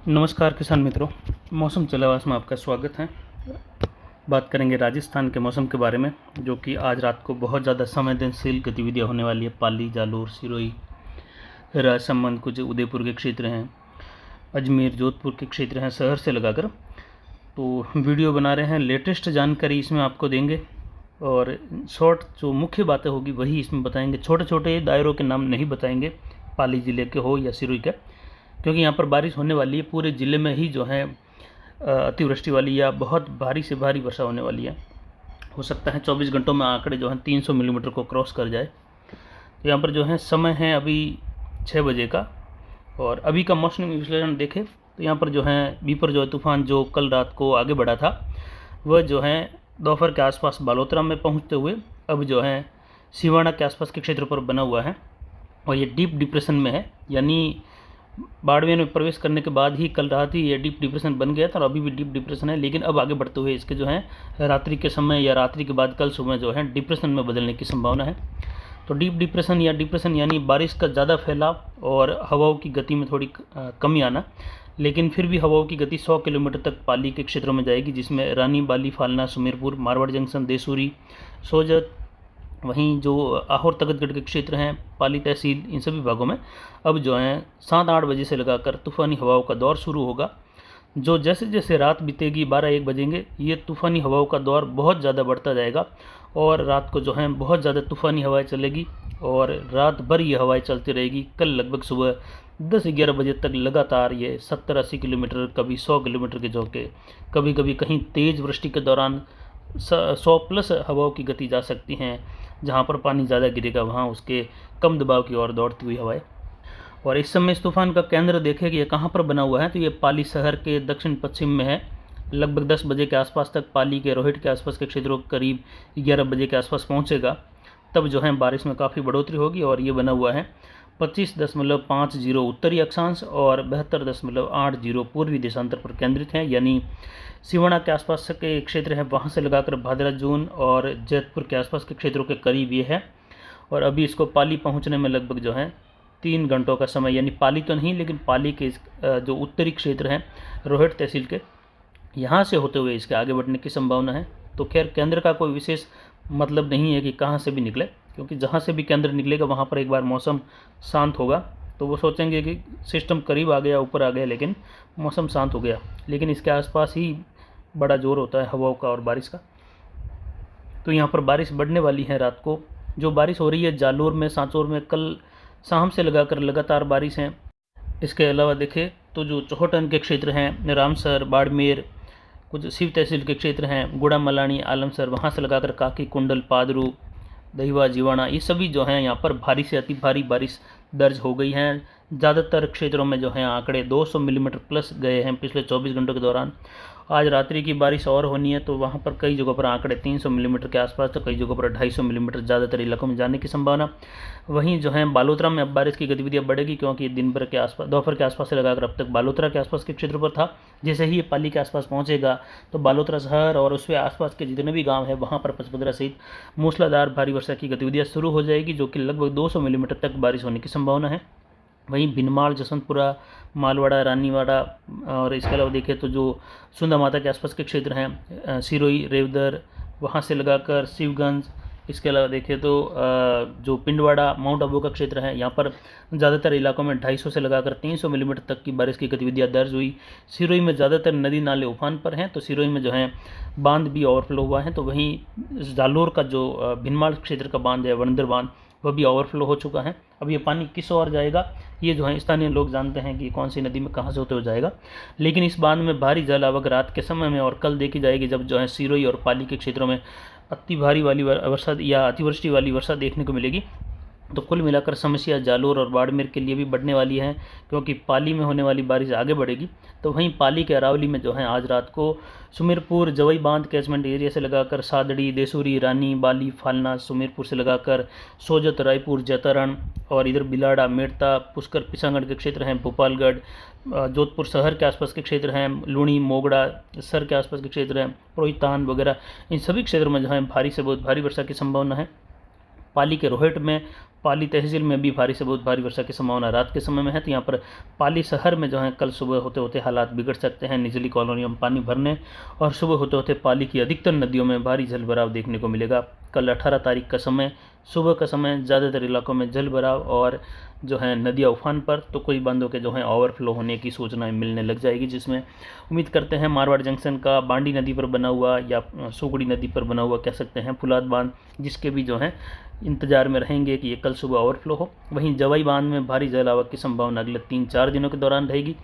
नमस्कार किसान मित्रों, मौसम चलावास में आपका स्वागत है। बात करेंगे राजस्थान के मौसम के बारे में, जो कि आज रात को बहुत ज़्यादा संवेदनशील गतिविधियाँ होने वाली है। पाली, जालोर, सिरोही, राजसमंद, कुछ उदयपुर के क्षेत्र हैं, अजमेर, जोधपुर के क्षेत्र हैं, शहर से लगाकर। तो वीडियो बना रहे हैं, लेटेस्ट जानकारी इसमें आपको देंगे और शॉर्ट जो मुख्य बातें होगी वही इसमें बताएंगे। छोटे छोटे दायरों के नाम नहीं बताएंगे, पाली ज़िले के हो या सिरोही के, क्योंकि यहाँ पर बारिश होने वाली है। पूरे ज़िले में ही जो है अतिवृष्टि वाली या बहुत भारी से भारी वर्षा होने वाली है। हो सकता है 24 घंटों में आंकड़े जो हैं 300 मिलीमीटर को क्रॉस कर जाए। तो यहाँ पर जो है समय है अभी 6 बजे का, और अभी का मौसमी विश्लेषण देखें तो यहाँ पर जो है बीपर जो है तूफान जो कल रात को आगे बढ़ा था, वह जो है दोपहर के आसपास बालोतरा में पहुँचते हुए अब जो है सिवाना के आसपास के क्षेत्र पर बना हुआ है, और ये डीप डिप्रेशन में है। यानी बाड़मेर में प्रवेश करने के बाद ही कल रात ही ये डीप डिप्रेशन बन गया था, और अभी भी डीप डिप्रेशन है, लेकिन अब आगे बढ़ते हुए इसके जो है रात्रि के समय या रात्रि के बाद कल सुबह जो है डिप्रेशन में बदलने की संभावना है। तो डीप डिप्रेशन या डिप्रेशन यानी बारिश का ज़्यादा फैलाव और हवाओं की गति में थोड़ी कमी आना, लेकिन फिर भी हवाओं की गति 100 किलोमीटर तक पाली के क्षेत्रों में जाएगी, जिसमें रानी, बाली, फालना, सुमेरपुर, मारवाड़ जंक्शन, देसूरी, सोजत, वहीं जो आहोर तगतगढ़ के क्षेत्र हैं, पाली तहसील, इन सभी भागों में अब जो है 7-8 बजे से लगाकर तूफ़ानी हवाओं का दौर शुरू होगा। जो जैसे जैसे रात बीतेगी, 12-1 बजेंगे, ये तूफ़ानी हवाओं का दौर बहुत ज़्यादा बढ़ता जाएगा, और रात को जो है बहुत ज़्यादा तूफ़ानी हवाएं चलेगी, और रात भर ये हवाएं चलती रहेगी। कल लगभग सुबह 10-11 बजे तक लगातार ये 70-80 किलोमीटर, कभी 100 किलोमीटर के झोंके, कभी कभी कहीं तेज़ वृष्टि के दौरान 100+ हवाओं की गति जा सकती हैं। जहाँ पर पानी ज़्यादा गिरेगा वहाँ उसके कम दबाव की ओर दौड़ती हुई हवाएं। और इस समय इस तूफान का केंद्र देखें कि ये कहाँ पर बना हुआ है, तो ये पाली शहर के दक्षिण पश्चिम में है। लगभग 10 बजे के आसपास तक पाली के रोहिट के आसपास के क्षेत्रों के करीब 11 बजे के आसपास पहुँचेगा, तब जो है बारिश में काफ़ी बढ़ोतरी होगी। और ये बना हुआ है 25.50 उत्तरी अक्षांश और 72.80 पूर्वी देशांतर पर केंद्रित है। यानी सिवाना के आसपास के क्षेत्र हैं, वहाँ से लगाकर भादरा जोन और जैतपुर के आसपास के क्षेत्रों के करीब ये है। और अभी इसको पाली पहुँचने में लगभग जो है 3 घंटों का समय, यानी पाली तो नहीं लेकिन पाली के जो उत्तरी क्षेत्र हैं रोहिट तहसील के, यहाँ से होते हुए इसके आगे बढ़ने की संभावना है। तो खैर केंद्र का कोई विशेष मतलब नहीं है कि कहाँ से भी निकले, क्योंकि जहाँ से भी केंद्र निकलेगा वहाँ पर एक बार मौसम शांत होगा, तो वो सोचेंगे कि सिस्टम करीब आ गया, ऊपर आ गया, लेकिन मौसम शांत हो गया। लेकिन इसके आसपास ही बड़ा जोर होता है हवाओं का और बारिश का। तो यहाँ पर बारिश बढ़ने वाली है रात को। जो बारिश हो रही है जालोर में, सांचौर में कल शाम से लगाकर लगातार बारिश है। इसके अलावा देखें तो जो चौहटन के क्षेत्र हैं, रामसर, बाड़मेर, कुछ शिव तहसील के क्षेत्र हैं, गुड़ा, मलानी, आलमसर, वहाँ से लगाकर काकी, कुंडल, पादरू, दहिवा, जीवाणा, ये सभी जो हैं यहाँ पर भारी से अति भारी बारिश दर्ज हो गई हैं। ज़्यादातर क्षेत्रों में जो हैं आंकड़े 200 मिलीमीटर प्लस गए हैं पिछले 24 घंटों के दौरान। आज रात्रि की बारिश और होनी है, तो वहाँ पर कई जगहों पर आंकड़े 300 मिलीमीटर के आसपास, तो कई जगहों पर 250 मिलीमीटर ज़्यादातर इलाकों में जाने की संभावना। वहीं जो है बालोतरा में अब बारिश की गतिविधियाँ बढ़ेगी, क्योंकि दिन भर के आसपास, दोपहर के आसपास से लगाकर अब तक बालोतरा के आसपास के क्षेत्र पर था। जैसे ही ये पाली के आसपास पहुँचेगा तो बालोतरा शहर और उसके आसपास के जितने भी गाँव हैं वहाँ पर पचपदरा सहित मूसलाधार भारी वर्षा की गतिविधियाँ शुरू हो जाएगी, जो कि लगभग 200 मिलीमीटर तक बारिश होने की संभावना है। वहीं भिनमाल, जसवंतपुरा, मालवाड़ा, रानीवाड़ा, और इसके अलावा देखें तो जो सुंदा माता के आसपास के क्षेत्र हैं, सिरोही, रेवदर, वहाँ से लगाकर शिवगंज, इसके अलावा देखें तो जो पिंडवाड़ा, माउंट आबू का क्षेत्र है, यहाँ पर ज़्यादातर इलाकों में 250 से लगाकर 300 मिलीमीटर तक की बारिश की गतिविधियाँ दर्ज हुई। सिरोही में ज़्यादातर नदी नाले उफान पर हैं, तो सिरोही में जो है बांध भी ओवरफ्लो हुआ है। तो वहीं जालोर का जो भिनमाल क्षेत्र का बांध है, वनंदर बांध, वह भी ओवरफ्लो हो चुका है। अब ये पानी किस ओर जाएगा, ये जो है स्थानीय लोग जानते हैं कि कौन सी नदी में कहाँ से होते हुए जाएगा। लेकिन इस बांध में भारी जल आवक रात के समय में और कल देखी जाएगी, जब जो है सिरोही और पाली के क्षेत्रों में अति भारी वाली वर्षा या अतिवृष्टि वाली वर्षा देखने को मिलेगी। तो कुल मिलाकर समस्या जालोर और बाड़मेर के लिए भी बढ़ने वाली है, क्योंकि पाली में होने वाली बारिश आगे बढ़ेगी। तो वहीं पाली के अरावली में जो है आज रात को सुमेरपुर, जवई बांध कैचमेंट एरिया से लगाकर सादड़ी, देसूरी, रानी, बाली, फालना, सुमेरपुर से लगाकर सोजत, रायपुर, जैतारण, और इधर बिलाड़ा, मेड़ता, पुष्कर, पिसागढ़ के क्षेत्र हैं, भोपालगढ़, जोधपुर शहर के आसपास के क्षेत्र हैं, लूणी, मोगड़ा, सर के आसपास के क्षेत्र हैं, रोहितान वगैरह, इन सभी क्षेत्रों में जो है भारी से बहुत भारी वर्षा की संभावना है। पाली के रोहट में, पाली तहसील में भी भारी से बहुत भारी वर्षा की संभावना रात के समय में है। तो यहाँ पर पाली शहर में जो है कल सुबह होते होते हालात बिगड़ सकते हैं, निचली कॉलोनियों में पानी भरने और सुबह होते होते पाली की अधिकतर नदियों में भारी जल भराव देखने को मिलेगा। कल 18 तारीख का समय, सुबह का समय ज़्यादातर इलाकों में जल भराव और जो है नदियाँ उफान पर, तो कोई बांधों के जो है ओवरफ्लो होने की सूचनाएं मिलने लग जाएगी, जिसमें उम्मीद करते हैं मारवाड़ जंक्शन का बांडी नदी पर बना हुआ या सुगड़ी नदी पर बना हुआ कह सकते हैं फुलाद बांध, जिसके भी जो है इंतजार में रहेंगे कि ये कल सुबह ओवरफ्लो हो। वहीं जवाई बांध में भारी जल आवक की संभावना अगले 3-4 दिनों के दौरान रहेगी।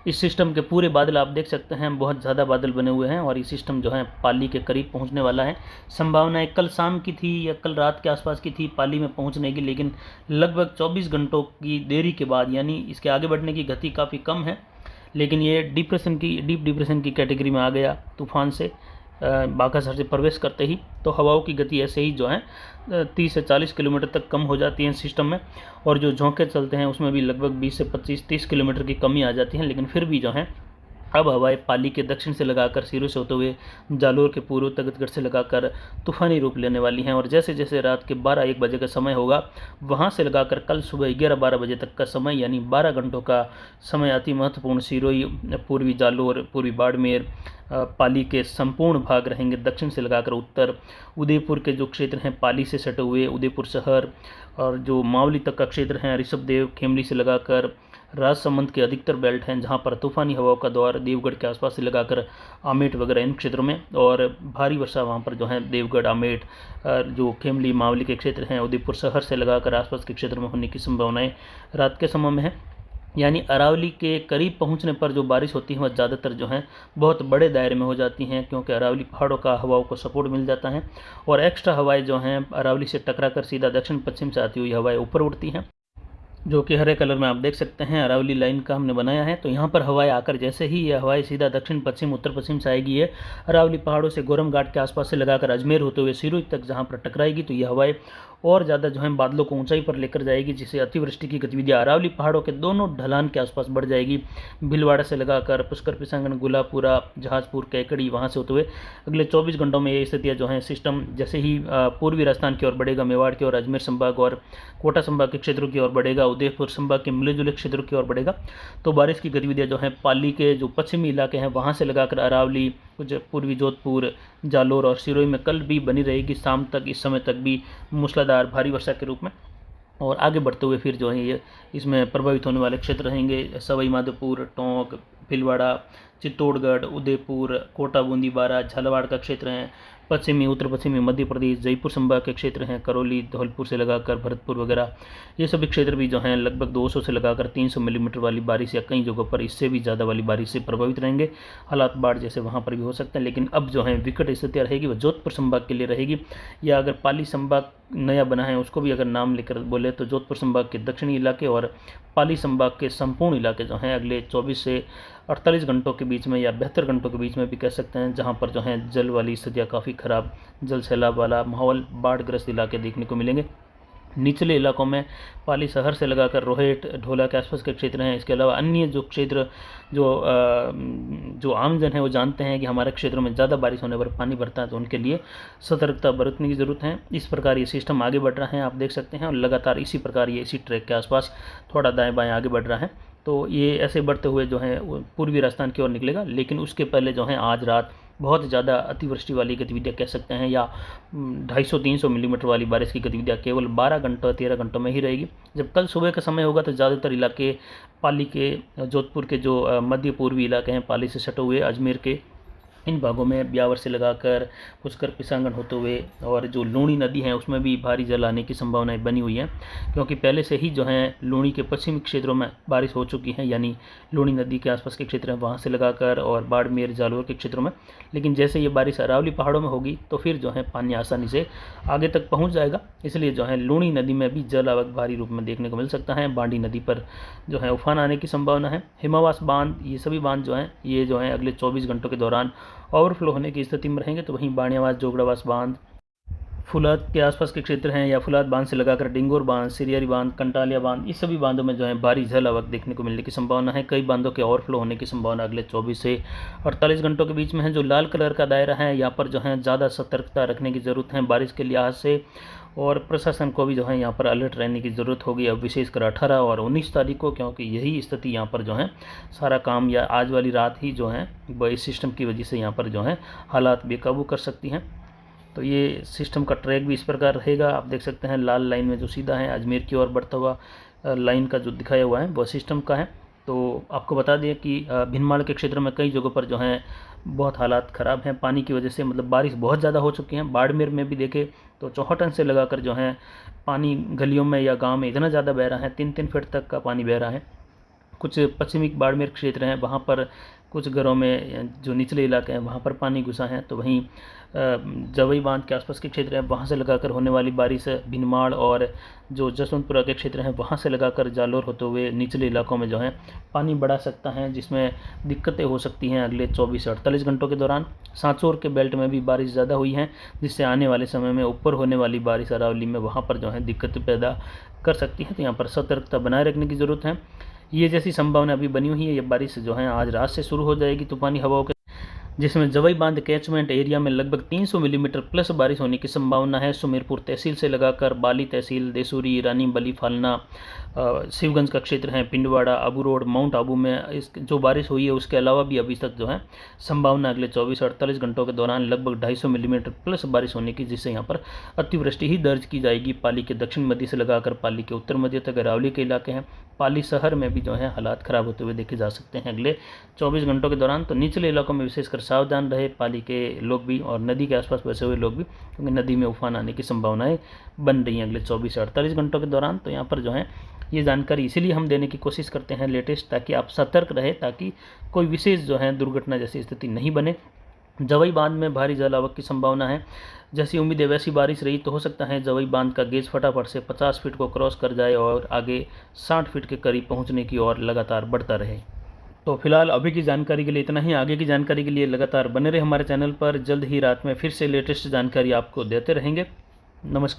इस सिस्टम के पूरे बादल आप देख सकते हैं, बहुत ज़्यादा बादल बने हुए हैं और ये सिस्टम जो है पाली के करीब पहुंचने वाला है। संभावनाएं कल शाम की थी या कल रात के आसपास की थी पाली में पहुंचने की, लेकिन लगभग 24 घंटों की देरी के बाद, यानी इसके आगे बढ़ने की गति काफ़ी कम है, लेकिन ये डीप डिप्रेशन की कैटेगरी में आ गया तूफान से बाकासर से प्रवेश करते ही। तो हवाओं की गति ऐसे ही जो है 30 से 40 किलोमीटर तक कम हो जाती है सिस्टम में, और जो झोंके चलते हैं उसमें भी लगभग 20 से 25-30 किलोमीटर की कमी आ जाती है। लेकिन फिर भी जो है अब हवाएं पाली के दक्षिण से लगाकर सिरों से होते हुए जालोर के पूर्व तख्तगढ़ से लगाकर तूफानी रूप लेने वाली हैं, और जैसे जैसे रात के 12-1 बजे का समय होगा वहां से लगाकर कल सुबह 11-12 बजे तक का समय, यानी 12 घंटों का समय अति महत्वपूर्ण सिरोही, पूर्वी जालोर, पूर्वी बाड़मेर, पाली के संपूर्ण भाग रहेंगे। दक्षिण से लगाकर उत्तर उदयपुर के जो क्षेत्र हैं पाली से सटे हुए, उदयपुर शहर और जो मावली तक का क्षेत्र है, ऋषभदेव, खेमली से लगाकर राजसमंद के अधिकतर बेल्ट हैं जहां पर तूफानी हवाओं का दौर देवगढ़ के आसपास से लगाकर आमेट वगैरह इन क्षेत्रों में, और भारी वर्षा वहां पर जो है देवगढ़, आमेट, जो खेमली, मावली के क्षेत्र हैं, उदयपुर शहर से लगाकर आसपास के क्षेत्र में होने की संभावनाएं रात के समय में है। यानी अरावली के करीब पहुंचने पर जो बारिश होती है वह ज़्यादातर जो है बहुत बड़े दायरे में हो जाती हैं, क्योंकि अरावली पहाड़ों का हवाओं को सपोर्ट मिल जाता है और एक्स्ट्रा हवाएं जो हैं अरावली से टकराकर सीधा दक्षिण पश्चिम से आती हुई हवाएं ऊपर उड़ती हैं, जो कि हरे कलर में आप देख सकते हैं अरावली लाइन का हमने बनाया है। तो यहाँ पर हवाएं आकर जैसे ही ये हवाएं सीधा दक्षिण पश्चिम उत्तर पश्चिम से आएगी, ये अरावली पहाड़ों से गोरम घाट के आसपास से लगाकर अजमेर होते हुए सिरोही तक जहाँ पर टकराएगी, तो ये हवाएं और ज़्यादा जो है बादलों को ऊंचाई पर लेकर जाएगी, जिससे अतिवृष्टि की गतिविधियाँ अरावली पहाड़ों के दोनों ढलान के आसपास बढ़ जाएगी। भीलवाड़ा से लगाकर पुष्कर पिसांगन, गुलापुरा, जहाजपुर, कैकड़ी, वहाँ से होते हुए अगले 24 घंटों में ये स्थितियाँ जो हैं सिस्टम जैसे ही पूर्वी राजस्थान की ओर बढ़ेगा, मेवाड़ की ओर, अजमेर संभाग और कोटा संभाग के क्षेत्रों की ओर बढ़ेगा, उदयपुर संभाग के मिले जुले क्षेत्रों की ओर बढ़ेगा, तो बारिश की गतिविधियाँ जो हैं पाली के जो पश्चिमी इलाके हैं वहाँ से लगाकर अरावली, कुछ पूर्वी जोधपुर, जालोर और सिरोही में कल भी बनी रहेगी। शाम तक इस समय तक भी मूसलाधार भारी वर्षा के रूप में, और आगे बढ़ते हुए फिर जो है ये इसमें प्रभावित होने वाले क्षेत्र रहेंगे सवाई माधोपुर, टोंक, भीलवाड़ा, चित्तौड़गढ़, उदयपुर, कोटा, बूंदी, बारा, झालावाड़ का क्षेत्र है, पश्चिमी उत्तर पश्चिमी मध्य प्रदेश, जयपुर संभाग के क्षेत्र हैं, करौली, धौलपुर से लगाकर भरतपुर वगैरह, ये सभी क्षेत्र भी जो हैं लगभग 200 से लगाकर 300 मिलीमीटर वाली बारिश या कई जगहों पर इससे भी ज़्यादा वाली बारिश से प्रभावित रहेंगे। हालात बाढ़ जैसे वहाँ पर भी हो सकते हैं, लेकिन अब जो है विकट स्थितियाँ रहेगी वह जोधपुर संभाग के लिए रहेगी, या अगर पाली संभाग नया बना है उसको भी अगर नाम लेकर बोले तो जोधपुर संभाग के दक्षिणी इलाके और पाली संभाग के संपूर्ण इलाके जो हैं अगले 24 से 48 घंटों के बीच में या 72 घंटों के बीच में भी कह सकते हैं, जहां पर जो है जल वाली स्थितियाँ काफ़ी खराब, जल सैलाब वाला माहौल, बाढ़ग्रस्त इलाके देखने को मिलेंगे। निचले इलाकों में पाली शहर से लगाकर रोहट, ढोला के आसपास के क्षेत्र हैं। इसके अलावा अन्य जो क्षेत्र जो आमजन है वो जानते हैं कि हमारे क्षेत्रों में ज़्यादा बारिश होने पर पानी भरता है, तो उनके लिए सतर्कता बरतने की ज़रूरत है। इस प्रकार ये सिस्टम आगे बढ़ रहा है, आप देख सकते हैं, और लगातार इसी प्रकार ये इसी ट्रैक के आसपास थोड़ा दाएँ बाएँ आगे बढ़ रहा है। तो ये ऐसे बढ़ते हुए जो है पूर्वी राजस्थान की ओर निकलेगा, लेकिन उसके पहले जो है आज रात बहुत ज़्यादा अतिवृष्टि वाली गतिविधियाँ कह सकते हैं, या 250-300 मिलीमीटर वाली बारिश की गतिविधियाँ केवल 12 घंटों 13 घंटों में ही रहेगी। जब कल सुबह का समय होगा तो ज़्यादातर इलाके पाली के, जोधपुर के जो मध्य पूर्वी इलाके हैं, पाली से सटे हुए अजमेर के इन भागों में ब्यावर से लगाकर पुष्कर पिसांगन होते हुए और जो लूणी नदी है उसमें भी भारी जल आने की संभावनाएं बनी हुई हैं, क्योंकि पहले से ही जो है लूणी के पश्चिमी क्षेत्रों में बारिश हो चुकी है, यानी लूणी नदी के आसपास के क्षेत्र हैं वहाँ से लगाकर और बाड़मेर, जालोर के क्षेत्रों में। लेकिन जैसे ये बारिश अरावली पहाड़ों में होगी तो फिर जो है पानी आसानी से आगे तक पहुँच जाएगा, इसलिए जो है लूणी नदी में भी जल आवक भारी रूप में देखने को मिल सकता है। बांडी नदी पर जो है उफान आने की संभावना है। हिमावास बांध, ये सभी बांध जो हैं ये जो है अगले 24 घंटों के दौरान ओवरफ्लो होने की स्थिति में रहेंगे। तो वहीं बाणियावास, जोगड़ावास बांध, फुलाद के आसपास के क्षेत्र हैं, या फुलाद बांध से लगाकर डिंगोर बांध, सिरियारी बांध, कंटालिया बांध, इस सभी बांधों में जो है भारी जल आवक देखने को मिलने की संभावना है। कई बांधों के ओवरफ्लो होने की संभावना अगले 24 से 48 घंटों के बीच में है। जो लाल कलर का दायरा है यहाँ पर जो है ज़्यादा सतर्कता रखने की ज़रूरत है बारिश के लिहाज से, और प्रशासन को भी जो है यहाँ पर अलर्ट रहने की ज़रूरत होगी अब विशेषकर 18 और 19 तारीख को, क्योंकि यही स्थिति यहाँ पर जो है सारा काम या आज वाली रात ही जो है वो इस सिस्टम की वजह से यहाँ पर जो है हालात बेकाबू कर सकती हैं। तो ये सिस्टम का ट्रैक भी इस प्रकार रहेगा। आप देख सकते हैं लाल लाइन में जो सीधा है अजमेर की ओर बढ़ता हुआ लाइन का जो दिखाया हुआ है वो सिस्टम का है। तो आपको बता दें कि भिनमाल के क्षेत्र में कई जगहों पर जो है बहुत हालात ख़राब हैं पानी की वजह से, मतलब बारिश बहुत ज़्यादा हो चुकी है। बाड़मेर में भी देखें तो चौहटन से लगाकर जो है पानी गलियों में या गांव में इतना ज़्यादा बह रहा है, 3-3 फीट तक का पानी बह रहा है। कुछ पश्चिमी बाड़मेर क्षेत्र हैं वहाँ पर कुछ घरों में जो निचले इलाके हैं वहाँ पर पानी घुसा है। तो वहीं जवई बांध के आसपास के क्षेत्र हैं वहाँ से लगाकर होने वाली बारिश भिनमाल और जो जसवंतपुरा के क्षेत्र हैं वहाँ से लगाकर जालोर होते हुए निचले इलाकों में जो है पानी बढ़ा सकता है, जिसमें दिक्कतें हो सकती हैं अगले 24 से 48 घंटों के दौरान। सांचौर के बेल्ट में भी बारिश ज़्यादा हुई है, जिससे आने वाले समय में ऊपर होने वाली बारिश अरावली में वहाँ पर जो है दिक्कतें पैदा कर सकती है। तो यहाँ पर सतर्कता बनाए रखने की ज़रूरत है। ये जैसी संभावना अभी बनी हुई है, ये बारिश जो है आज रात से शुरू हो जाएगी तूफानी हवाओं के, जिसमें जवई बांध कैचमेंट एरिया में लगभग 300 मिलीमीटर प्लस बारिश होने की संभावना है। सुमेरपुर तहसील से लगाकर बाली तहसील, देसूरी, रानी बली, फालना, शिवगंज का क्षेत्र है, पिंडवाड़ा, आबू रोड, माउंट आबू में इस जो बारिश हुई है उसके अलावा भी अभी तक जो है संभावना अगले 24-48 घंटों के दौरान लगभग 250 मिलीमीटर प्लस बारिश होने की, जिससे यहाँ पर अतिवृष्टि ही दर्ज की जाएगी। पाली के दक्षिण मध्य से लगाकर पाली के उत्तर मध्य तक अरावली के इलाके हैं। पाली शहर में भी जो है हालात ख़राब होते हुए देखे जा सकते हैं अगले 24 घंटों के दौरान। तो निचले इलाकों में विशेषकर सावधान रहे पाली के लोग भी और नदी के आसपास बसे हुए लोग भी, क्योंकि नदी में उफान आने की संभावनाएं बन रही हैं अगले 24 से 48 घंटों के दौरान। तो यहाँ पर जो है ये जानकारी इसीलिए हम देने की कोशिश करते हैं लेटेस्ट, ताकि आप सतर्क रहे, ताकि कोई विशेष जो है दुर्घटना जैसी स्थिति नहीं बने। जवई बांध में भारी जल आवक की संभावना है। जैसी उम्मीद है वैसी बारिश रही तो हो सकता है जवई बांध का गेज फटाफट से 50 फीट को क्रॉस कर जाए और आगे 60 फीट के करीब पहुंचने की ओर लगातार बढ़ता रहे। तो फिलहाल अभी की जानकारी के लिए इतना ही। आगे की जानकारी के लिए लगातार बने रहे हमारे चैनल पर। जल्द ही रात में फिर से लेटेस्ट जानकारी आपको देते रहेंगे। नमस्कार।